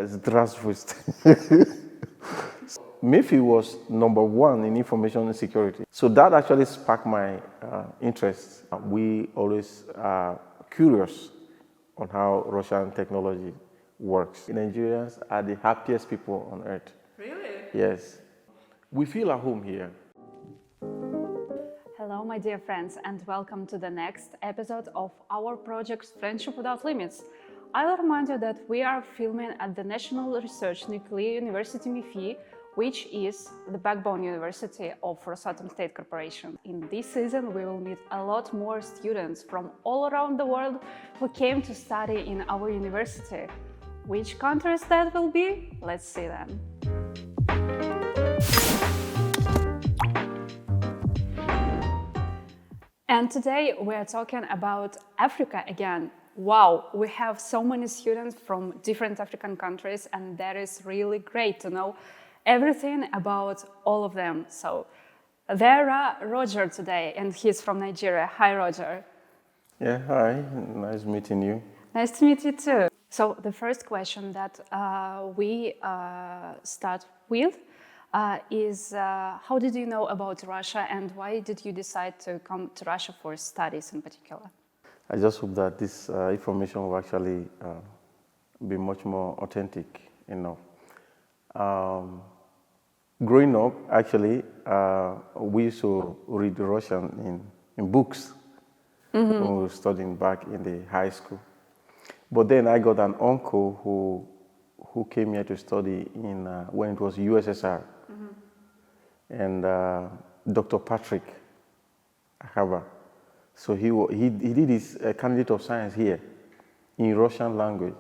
Здравствуйте. MEPhI was number one in information security. So that actually sparked my interest. We always are curious on how Russian technology works. Nigerians are the happiest people on earth. Really? Yes. We feel at home here. Hello, my dear friends, and welcome to the next episode of our project Friendship Without Limits. I'll remind you that we are filming at the National Research Nuclear University MEPhI, which is the backbone university of Rosatom State Corporation. In this season, we will meet a lot more students from all around the world who came to study in our university. Which countries that will be? Let's see them. And today we are talking about Africa again. Wow, we have so many students from different African countries, and that is really great to know everything about all of them. So there are Roger today, and he's from Nigeria. Hi, Roger. Yeah, hi. Nice meeting you. Nice to meet you too. So the first question that we start with is how did you know about Russia, and why did you decide to come to Russia for studies in particular? I just hope that this information will actually be much more authentic enough. Growing up, actually, we used to read Russian in books when we were studying back in the high school. But then I got an uncle who came here to study in when it was USSR, and Dr. Patrick Hava. So he did his candidate of science here in Russian language.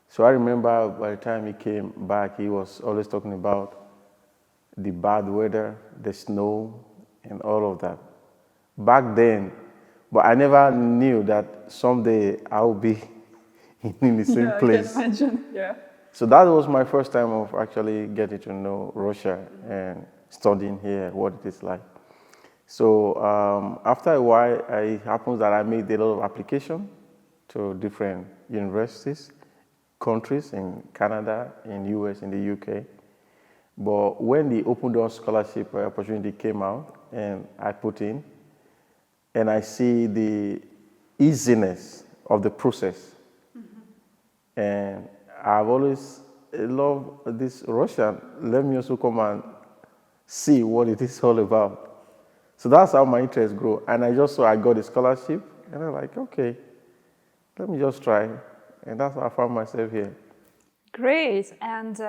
So I remember by the time he came back, he was always talking about the bad weather, the snow, and all of that. Back then, but I never knew that someday I would be in the same place. I can imagine. Yeah. So that was my first time of actually getting to know Russia and studying here, what it is like. So after a while, it happens that I made a lot of application to different universities, countries in Canada, in US, in the UK. But when the Open Door Scholarship opportunity came out and I put in, and I see the easiness of the process, and I've always loved this Russian. Let me also come and see what it is all about. So that's how my interest grew. And I just saw I got a scholarship, and I'm like, okay, let me just try. And that's how I found myself here. Great. And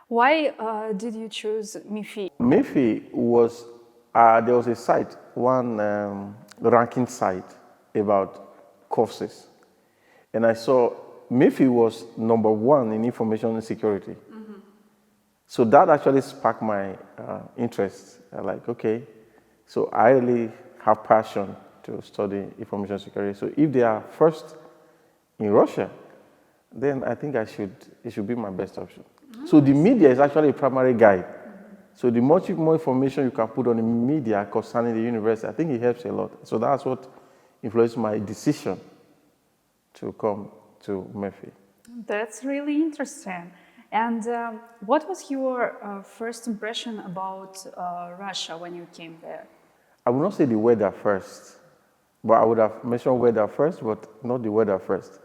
why did you choose MEPhI? MEPhI was, there was a site, one ranking site about courses. And I saw MEPhI was number one in information security. So that actually sparked my interest. I'm like, okay, so I really have passion to study information security. So if they are first in Russia, then I think it should be my best option. So the media is actually a primary guide. So the much more information you can put on the media concerning the university, I think it helps a lot. So that's what influenced my decision to come to MEPhI. That's really interesting. And what was your first impression about Russia when you came there? I would not say the weather first, but I would have mentioned weather first, but not the weather first.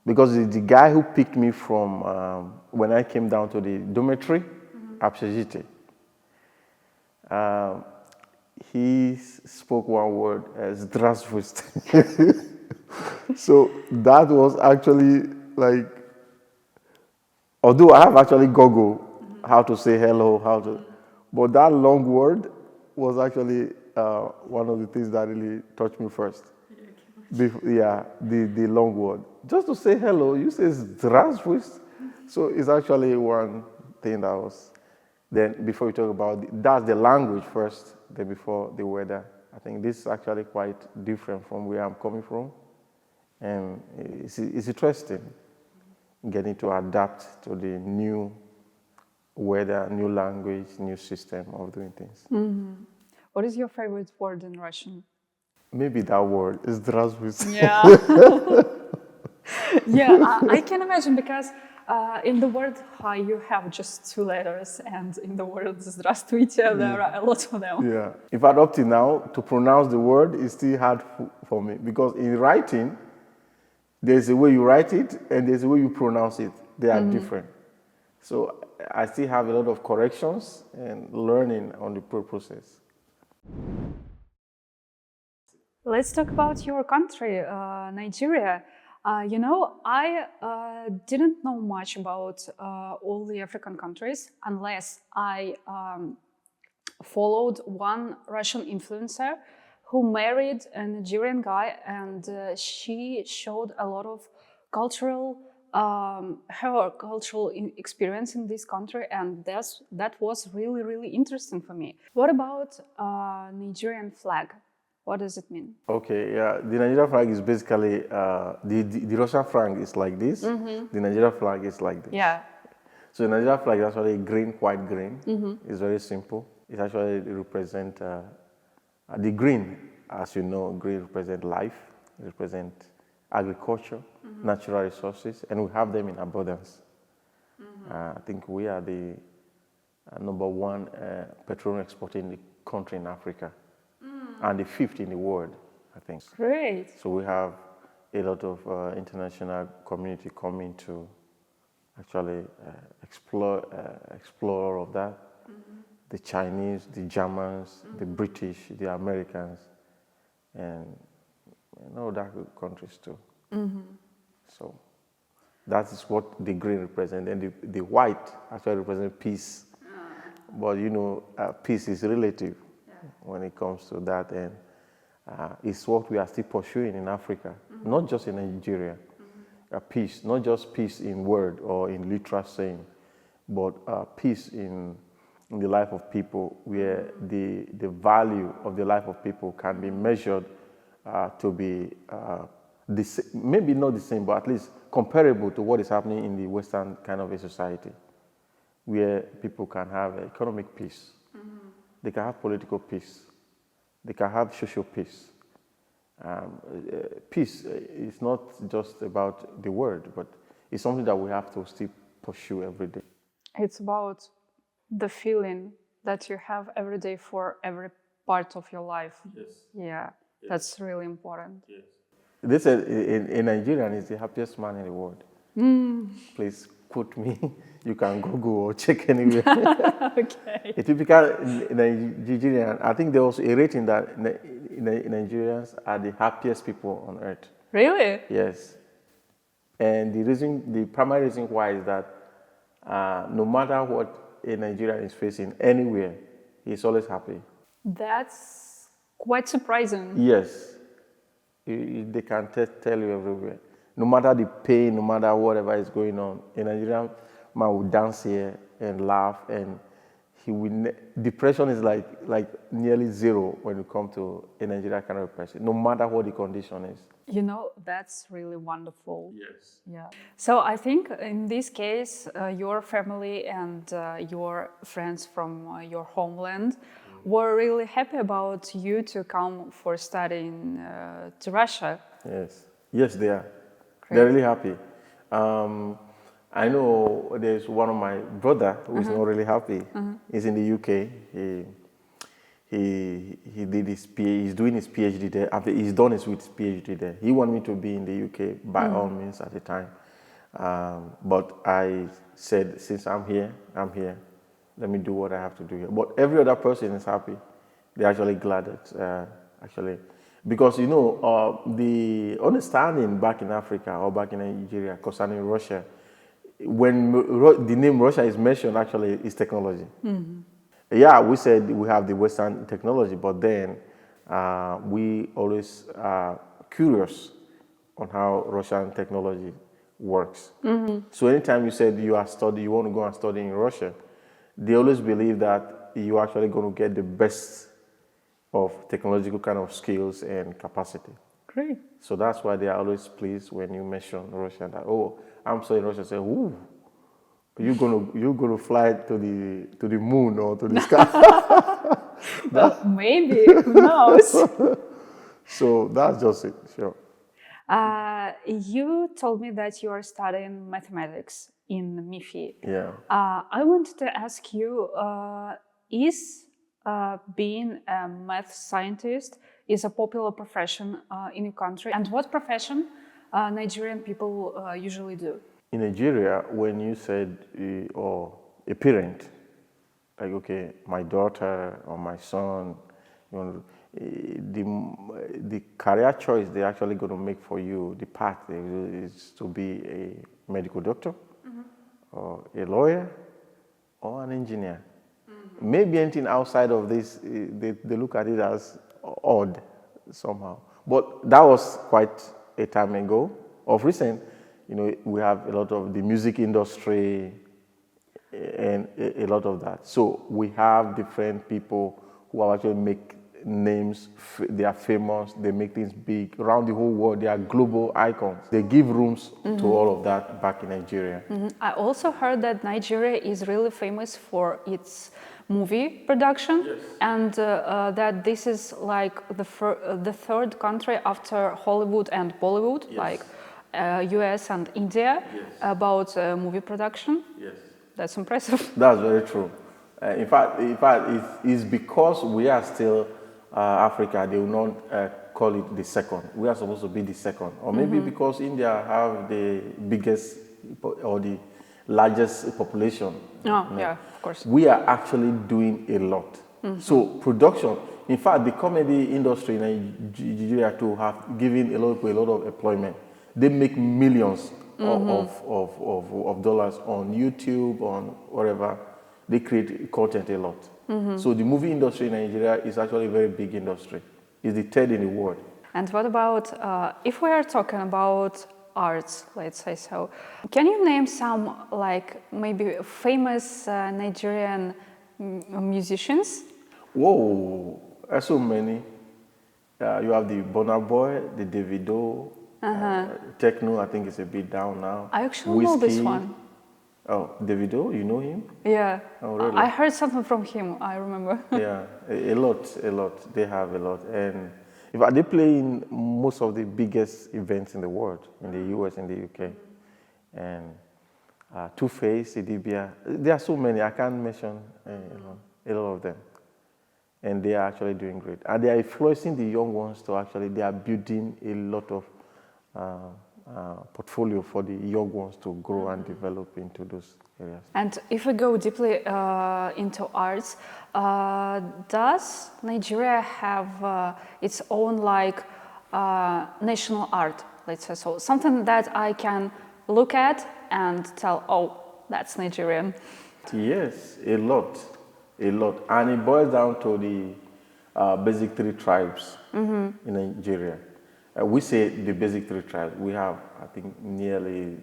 Because the guy who picked me from when I came down to the dormitory, Общежитие, he spoke one word, Здравствуйте. So that was actually like, although I have actually Googled how to say hello, but that long word was actually one of the things that really touched me first. The long word. Just to say hello, you say Zdravstvуйте. So it's actually one thing that was, then before we talk about, that's the language first, then before the weather. I think this is actually quite different from where I'm coming from. And it's interesting getting to adapt to the new weather, new language, new system of doing things. What is your favorite word in Russian? Maybe that word is Здравствуйте. Yeah. Yeah, I can imagine because in the word hi you have just 2 letters, and in the word здравствуйте there are a lot of them. Yeah. In fact, up till now, to pronounce the word is still hard for me because in writing, there's a way you write it and there's a way you pronounce it. They are different. So I still have a lot of corrections and learning on the process. Let's talk about your country, Nigeria. You know, I didn't know much about all the African countries unless I followed one Russian influencer who married a Nigerian guy, and she showed a lot of cultural, her cultural experience in this country, and that was really, really interesting for me. What about Nigerian flag? What does it mean? Okay, yeah, the Nigerian flag is basically, the Russian flag is like this, the Nigerian flag is like this. Yeah. So the Nigerian flag is actually green, white, green. It's very simple. It actually represents the green, as you know, green represents life, it represents agriculture, natural resources, and we have them in abundance. I think we are the number 1 petroleum exporting country in Africa, and the 5th in the world, I think. Great. So we have a lot of international community coming to actually explore all of that. The Chinese, the Germans, the British, the Americans, and other countries too. So that is what the green represents. And the white actually represents peace. But you know, peace is relative when it comes to that. And it's what we are still pursuing in Africa, not just in Nigeria. Peace, not just peace in word or in literal saying, but peace in the life of people, where the value of the life of people can be measured to be maybe not the same, but at least comparable to what is happening in the Western kind of a society, where people can have economic peace, they can have political peace, they can have social peace. Peace is not just about the word, but it's something that we have to still pursue every day. It's about the feeling that you have every day for every part of your life. Yes. Yeah, that's really important. Yes. They said in Nigerian is the happiest man in the world. Please quote me. You can Google or check anywhere. Okay. A typical Nigerian, I think there was a rating that Nigerians are the happiest people on earth. Really? Yes. And the primary reason why is that no matter what a Nigerian is facing anywhere, he's always happy. That's quite surprising. Yes. They can tell you everywhere. No matter the pain, no matter whatever is going on, a Nigerian man will dance here and laugh, and he will. Depression is like nearly zero when you come to a Nigerian kind of person, no matter what the condition is. You know, that's really wonderful. Yes. Yeah. So I think in this case, your family and your friends from your homeland were really happy about you to come for studying to Russia. Yes. Yes, they are. Great. They're really happy. I know there's one of my brother who is not really happy. He's in the UK. He did his PhD. He's doing his PhD there. After he's done his PhD there, he wanted me to be in the UK by all means at the time. But I said, since I'm here. Let me do what I have to do here. But every other person is happy. They're actually glad that because you know the understanding back in Africa or back in Nigeria concerning Russia, when the name Russia is mentioned, actually is technology. Yeah, we said we have the Western technology, but then we always are curious on how Russian technology works. So anytime you said you want to go and study in Russia, they always believe that you're actually going to get the best of technological kind of skills and capacity. Great. So that's why they are always pleased when you mention Russia. That, oh, I'm studying Russia. Say, ooh, you're gonna fly to the moon or to the sky. Well, maybe, who knows? So that's just it, sure. You told me that you are studying mathematics in MEPhI. Yeah. I wanted to ask you, is being a math scientist is a popular profession in your country? And what profession Nigerian people usually do? In Nigeria, when you said, or a parent, like, okay, my daughter or my son, you know, the career choice they're actually going to make for you, the path is to be a medical doctor, or a lawyer, or an engineer. Maybe anything outside of this, they look at it as odd somehow. But that was quite a time ago. Of recent, you know, we have a lot of the music industry and a lot of that. So we have different people who actually make names, they are famous, they make things big around the whole world. They are global icons. They give rooms to all of that back in Nigeria. I also heard that Nigeria is really famous for its movie production, and that this is like the third country after Hollywood and Bollywood, like US and India, about movie production. Yes. That's impressive. That's very true. In fact, it's because we are still Africa, they will not call it the second. We are supposed to be the second. Or maybe because India have the biggest or the largest population. Oh, yeah, of course. We are actually doing a lot. So production, in fact, the comedy industry in Nigeria too have given a lot of people a lot of employment. They make millions of dollars on YouTube, on whatever. They create content a lot. So the movie industry in Nigeria is actually a very big industry. It's the third in the world. And what about, if we are talking about arts, let's say so, can you name some, like, maybe famous Nigerian musicians? Whoa, there's so many. You have the Burna Boy, the Davido, Techno, I think it's a bit down now. I actually know this one. Oh, Davido, you know him? Yeah. Oh, really? I heard something from him, I remember. Yeah, a lot. They have a lot. And in fact, they play in most of the biggest events in the world, in the US and the UK. And Two-Face, Idibia, there are so many, I can't mention a lot of them. And they are actually doing great. And they are influencing the young ones to actually, they are building a lot of portfolio for the young ones to grow and develop into those areas. And if we go deeply into arts, does Nigeria have its own like national art, let's say so? Something that I can look at and tell, oh, that's Nigerian. Yes, a lot. And it boils down to the basic three tribes in Nigeria. We say the basic three tribes. We have, I think, nearly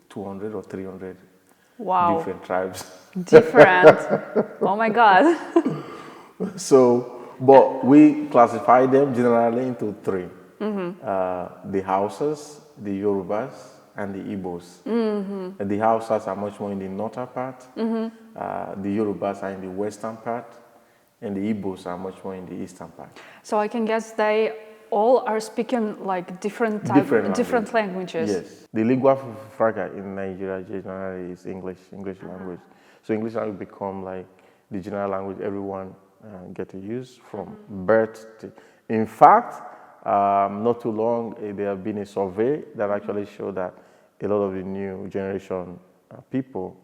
200 or 300 different tribes. Different. Oh my God. So, but we classify them generally into three. The Hausas, the Yorubas, and the Igbos. And the Hausas are much more in the northern part. The Yorubas are in the western part. And the Igbos are much more in the eastern part. So I can guess they all are speaking like different languages. Yes. The lingua franca in Nigeria generally is English language. So English language become like the general language everyone get to use from birth to... In fact, not too long, there have been a survey that actually showed that a lot of the new generation people,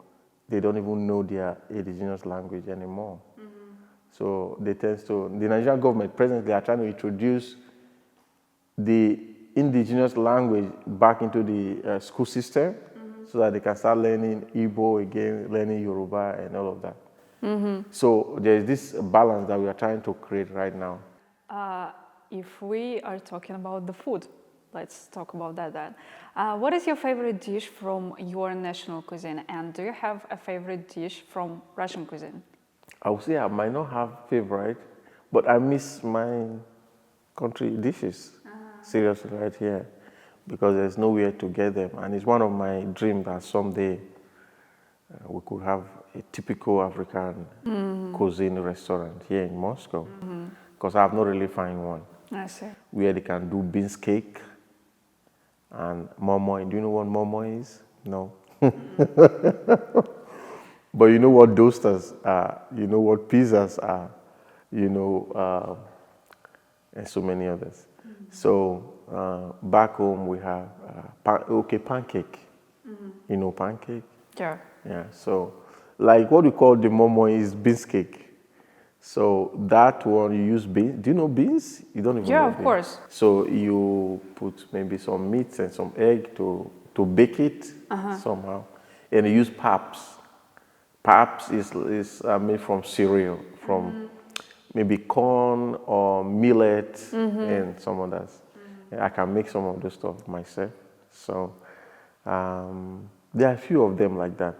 they don't even know their indigenous language anymore. So they tend to... The Nigerian government presently are trying to introduce the indigenous language back into the school system so that they can start learning Igbo again, learning Yoruba and all of that. So there's this balance that we are trying to create right now. If we are talking about the food, let's talk about that then. What is your favorite dish from your national cuisine? And do you have a favorite dish from Russian cuisine? I would say I might not have favorite, but I miss my country dishes. Seriously, right here, because there's nowhere to get them, and it's one of my dreams that someday we could have a typical African cuisine restaurant here in Moscow, because I have not really found one. I see. Where they can do beans cake, and momo. Do you know what momo is? No. But you know what toasters are, you know what pizzas are, you know, and so many others. So back home we have pancake. You know pancake? Sure. Yeah. So like what we call the momo is beans cake. So that one you use beans. Do you know beans? You don't even know Yeah, of beans. course. So you put maybe some meat and some egg to bake it somehow, and you use paps. Paps is made from cereal, from maybe corn or millet and some others. And I can make some of those stuff myself. So there are a few of them like that.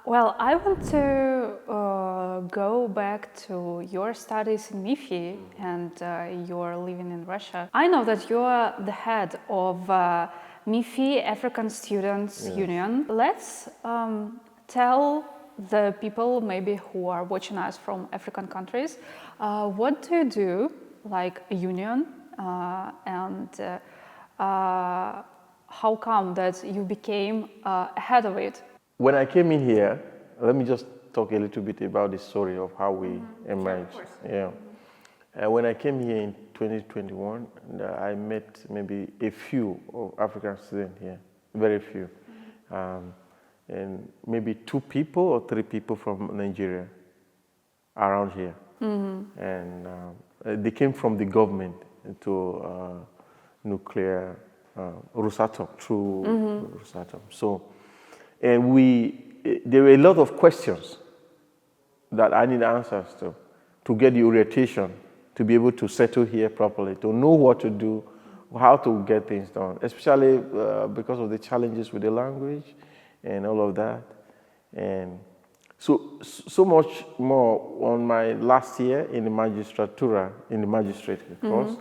Well, I want to go back to your studies in MEPhI and you're living in Russia. I know that you're the head of MEPhI African Students Union. Let's tell the people maybe who are watching us from African countries, what do you do, like a union, and how come that you became head of it? When I came in here, let me just talk a little bit about the story of how we emerged. Yeah. When I came here in 2021, I met maybe a few of African students here, very few, and maybe 2 people or 3 people from Nigeria around here, and they came from the government to nuclear Rosatom through Rosatom. So. And there were a lot of questions that I need answers to get the orientation, to be able to settle here properly, to know what to do, how to get things done, especially because of the challenges with the language and all of that. And so much more on my last year in the magistrate course.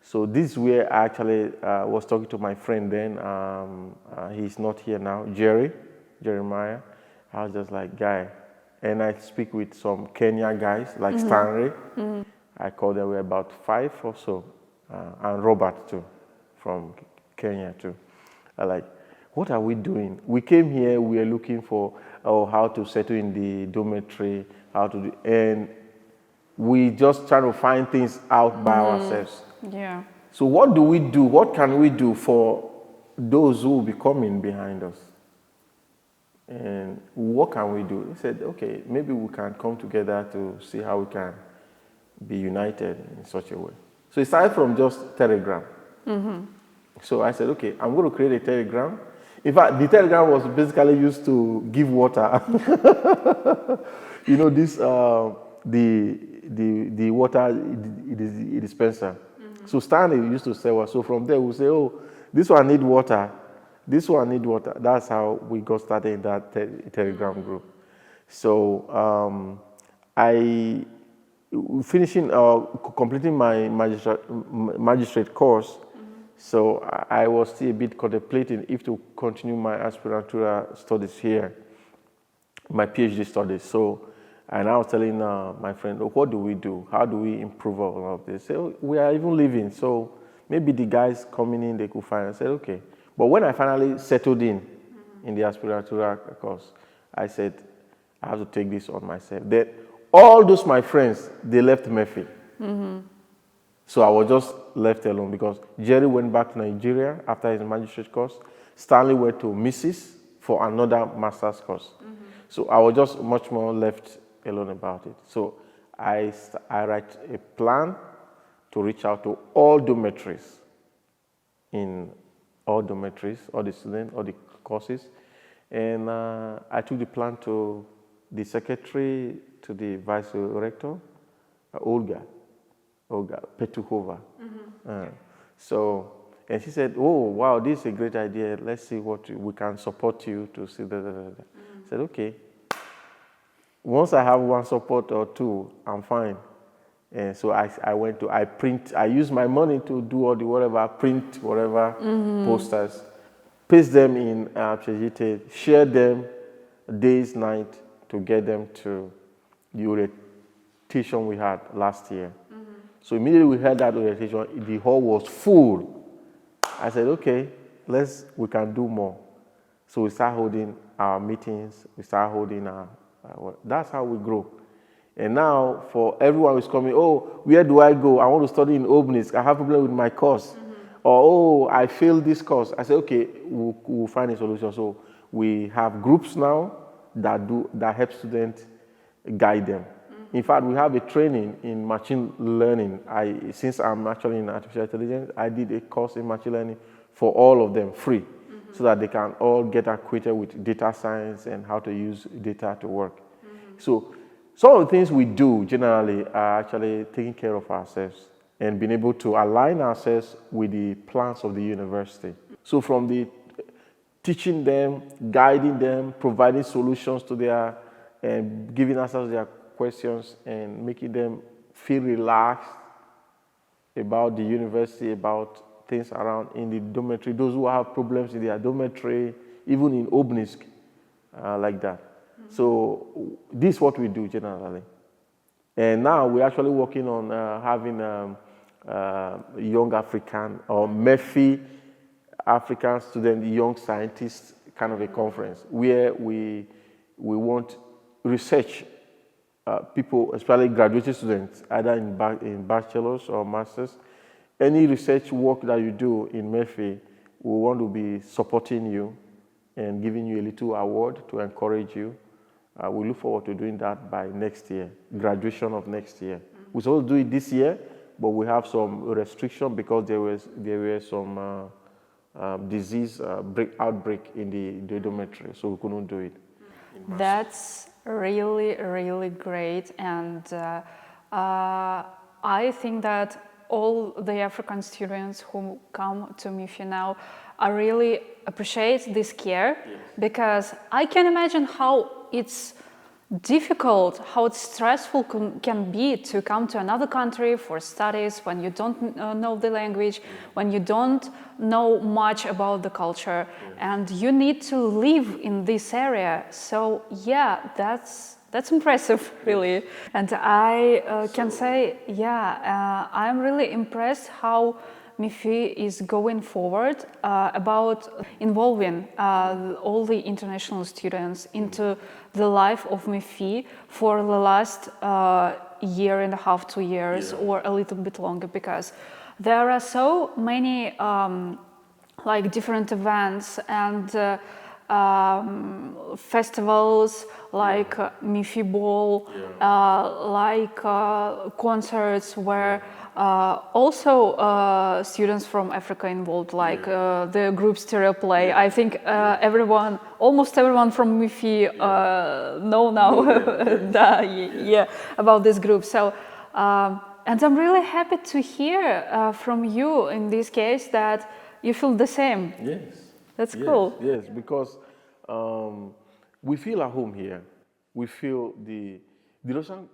So this is where I actually was talking to my friend then. He's not here now, Jeremiah. I was just like, guy. And I speak with some Kenya guys, like Stanley. I called them, we were about 5 or so. And Robert too, from Kenya too. I like, what are we doing? We came here, we are looking for how to settle in the dormitory, how to do, and we just try to find things out by ourselves. Yeah. So what do we do? What can we do for those who will be coming behind us? And what can we do? He said, okay, maybe we can come together to see how we can be united in such a way. So it started from just Telegram. So I said, okay, I'm going to create a Telegram. In fact, the Telegram was basically used to give water. You know, this, the water dispenser. So Stanley used to say, well, so from there we'll say, oh, this one need water, this one need water. That's how we got started in that Telegram group. So I completing my magistrate course. So I was still a bit contemplating if to continue my aspiranturial studies here, my PhD studies. So, and I was telling my friend, oh, what do we do? How do we improve all of this? So we are even leaving. So maybe the guys coming in, they could find. I said, okay. But when I finally settled in the aspiranturial course, I said, I have to take this on myself. Then all those my friends, they left MEPhI. So I was just left alone because Jerry went back to Nigeria after his magistrate course. Stanley went to Mrs. for another master's course. So I was just much more left alone about it. So I write a plan to reach out to all dormitories, all the students, all the courses. And I took the plan to the secretary, to the vice rector, Olga Petukhova. And she said, oh, wow, this is a great idea. Let's see what we can support you to see. I said, okay. Once I have one support or 2, I'm fine. And so I use my money to do all the whatever, print whatever posters, paste them in Pshejite, share them days, night to get them to the orientation we had last year. So immediately we had that orientation, the hall was full. I said, okay, we can do more. So we start holding our meetings, we start holding that's how we grow. And now for everyone who's coming, oh, where do I go? I want to study in Obnisk. I have a problem with my course. Or, oh, I failed this course. I said, okay, we'll find a solution. So we have groups now that help students guide them. In fact, we have a training in machine learning. Since I'm actually in artificial intelligence, I did a course in machine learning for all of them, free, so that they can all get acquainted with data science and how to use data to work. So some of the things we do generally are actually taking care of ourselves and being able to align ourselves with the plans of the university. So from the teaching them, guiding them, providing solutions to their, and giving answers to their questions and making them feel relaxed about the university, about things around in the dormitory, those who have problems in their dormitory, even in Obnisk, like that. So this is what we do generally. And now we're actually working on having young African or MEPhI African student, young scientists kind of a conference where we want research people, especially graduate students, either in bachelor's or master's. Any research work that you do in MEPhI, we want to be supporting you and giving you a little award to encourage you. We look forward to doing that by next year, graduation of next year. We're supposed to do it this year, but we have some restriction because there were some disease outbreak in the dormitory, so we couldn't do it. That's really, really great, and I think that all the African students who come to MEPhI now are really appreciate this care, because I can imagine how it's difficult, how it's stressful can be to come to another country for studies when you don't know the language, when you don't know much about the culture, and you need to live in this area. So yeah, that's impressive, really. And I can say, yeah, I'm really impressed how MEPhI is going forward about involving all the international students into the life of MEPhI for the last year and a half, 2 years, or a little bit longer, because there are so many like different events and festivals like MEPhI Ball, like concerts where also students from Africa involved, like the group Stereo Play. I think almost everyone from MEPhI know now about this group. So, and I'm really happy to hear from you in this case that you feel the same. Yes. That's cool. Yes, because we feel at home here. We feel the Russian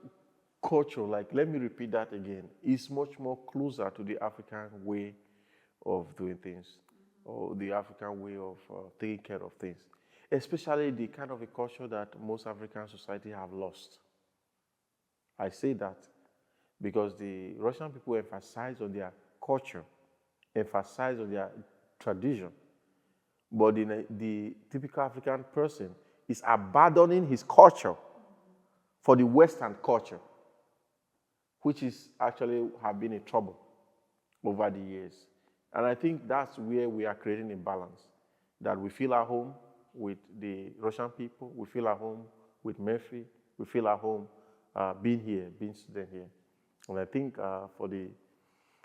culture, like, let me repeat that again, is much more closer to the African way of doing things, or the African way of taking care of things, especially the kind of a culture that most African society have lost. I say that because the Russian people emphasize on their culture, emphasize on their tradition, but the typical African person is abandoning his culture for the Western culture, which is actually have been a trouble over the years. And I think that's where we are creating a balance, that we feel at home with the Russian people, we feel at home with MEPhI, we feel at home being here, being student here. And I think for the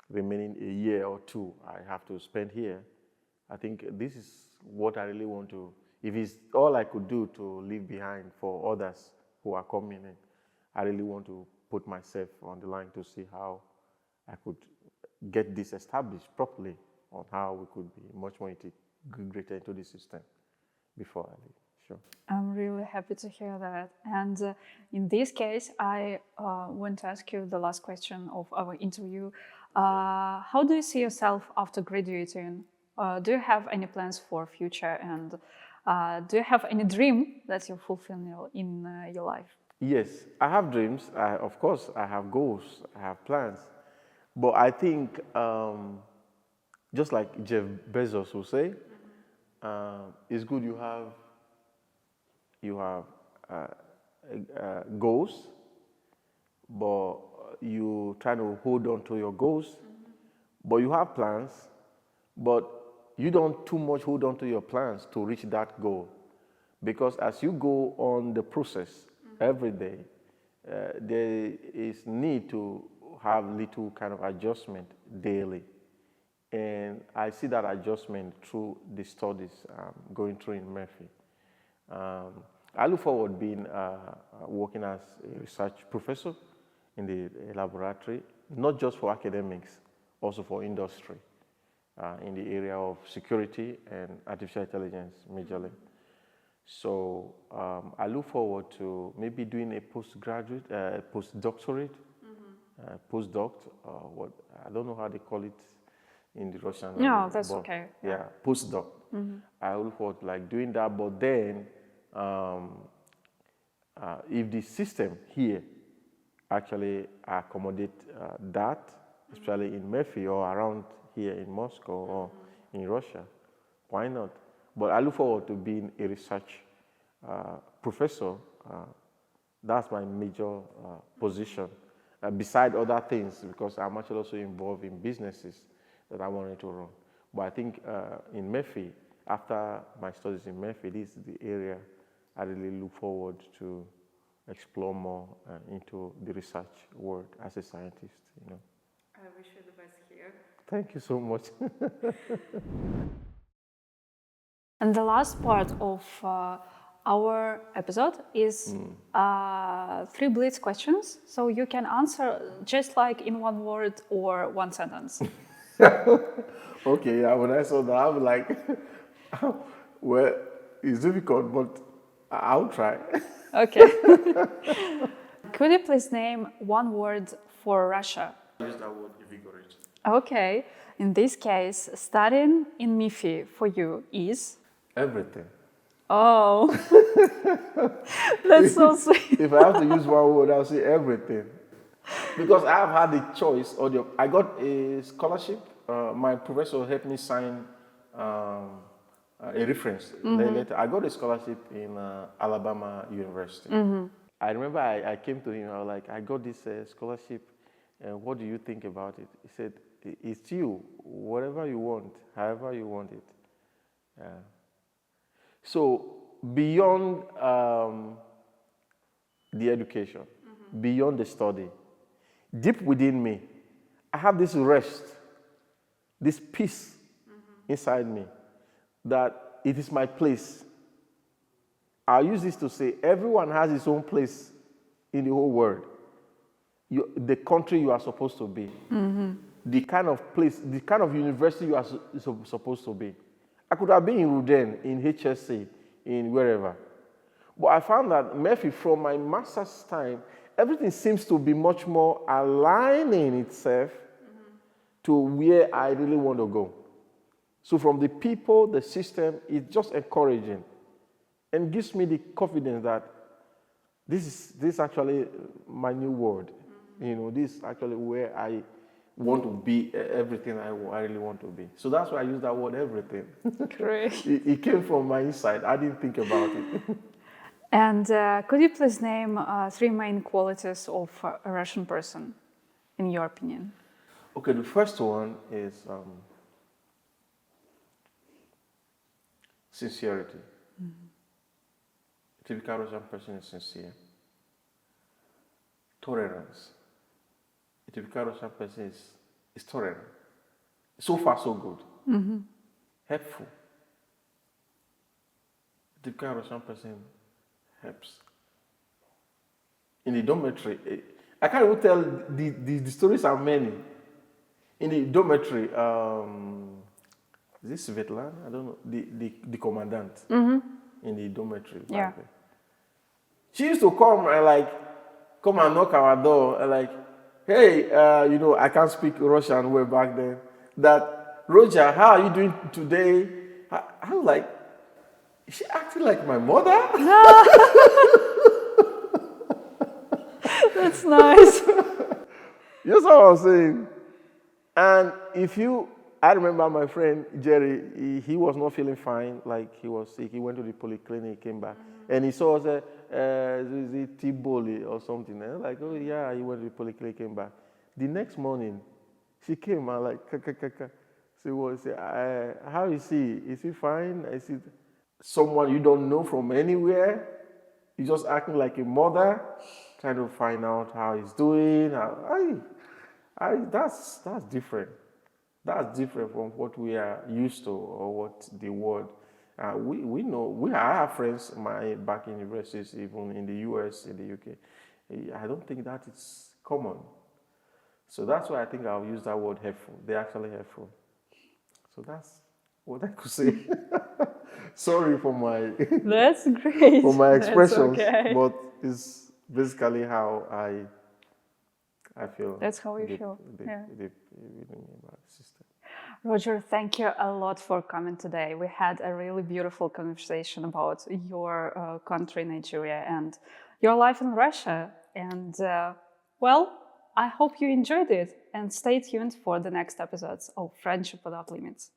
remaining a year or two I have to spend here, I think this is what I really want to, if it's all I could do to leave behind for others who are coming in, I really want to put myself on the line to see how I could get this established properly on how we could be much more integrated into the system before I leave. Sure. I'm really happy to hear that. And in this case, I want to ask you the last question of our interview. How do you see yourself after graduating? Do you have any plans for future, and do you have any dream that you fulfill in your life? Yes, I have dreams. Of course, I have goals. I have plans. But I think just like Jeff Bezos will say, it's good you have goals, but you try to hold on to your goals, but you have plans, but you don't too much hold on to your plans to reach that goal. Because as you go on the process every day, there is need to have little kind of adjustment daily. And I see that adjustment through the studies going through in MEPhI. I look forward being working as a research professor in the laboratory, not just for academics, also for industry, in the area of security and artificial intelligence majorly. So I look forward to maybe doing a postgraduate, postdoctorate, postdoc, what I don't know how they call it in the Russian. No, that's okay. Yeah, postdoc. I look forward to like doing that, but then if the system here actually accommodate that, especially in MEPhI or around here in Moscow or in Russia, why not? But I look forward to being a research professor. That's my major position, beside other things, because I'm actually also involved in businesses that I wanted to run. But I think in MEPhI, after my studies in MEPhI, this is the area I really look forward to explore more into the research world as a scientist. You know. I wish you the best here. Thank you so much. And the last part of our episode is 3 blitz questions. So you can answer just like in 1 word or 1 sentence. Okay, yeah, when I saw that, I was like, well, it's difficult, but I'll try. Okay. Could you please name 1 word for Russia? Use that word, invigorate. Okay. In this case, studying in MEPhI for you is? Everything. Oh, that's so sweet. If I have to use 1 word, I'll say everything. Because I have had the choice, I got a scholarship. My professor helped me sign a reference letter. I got a scholarship in Alabama University. I remember I came to him, I was like, I got this scholarship, and what do you think about it? He said, it's you, whatever you want, however you want it. So beyond the education, beyond the study, deep within me, I have this rest, this peace inside me, that it is my place. I use this to say everyone has his own place in the whole world. The country you are supposed to be, the kind of place, the kind of university you are supposed to be. I could have been in Ruden, in HSC, in wherever. But I found that MEPhI, from my master's time, everything seems to be much more aligning itself to where I really want to go. So from the people, the system, it's just encouraging and gives me the confidence that this is actually my new world. You know, this is actually where I want to be, everything I really want to be. So that's why I use that word, everything. Great. It came from my inside. I didn't think about it. And could you please name 3 main qualities of a Russian person, in your opinion? Okay, the first one is sincerity. A typical Russian person is sincere. Tolerance. A typical Russian person is tolerant. So far, so good. Helpful. A typical Russian person helps. In the dormitory, I can't even tell, the stories are many. In the dormitory, is this Svetlana? I don't know, the commandant in the dormitory. Yeah. She used to come and come and knock our door and hey, you know, I can't speak Russian way back then. That, Roger, how are you doing today? I was like, is she acting like my mother? That's nice. That's what I was saying. And if you I remember my friend Jerry, he was not feeling fine, like he was sick. He went to the polyclinic, came back, and he saw us, is it T-Boli or something? And I was like, oh yeah, he went to the polyclinic, came back. The next morning, she came and like, how is he? Is he fine? Is it someone you don't know from anywhere? You're just acting like a mother, trying to find out how he's doing. That's different. That's different from what we are used to or what the world. We know, I have friends back in universities, even in the US, in the UK. I don't think that is common. So that's why I think I'll use that word helpful. They're actually helpful. So that's what I could say. Sorry for my That's great. for my expressions, That's okay. but it's basically how I feel. That's how you feel. Yeah. About the system. Roger, thank you a lot for coming today. We had a really beautiful conversation about your country, Nigeria, and your life in Russia. And well, I hope you enjoyed it, and stay tuned for the next episodes of Friendship Without Limits.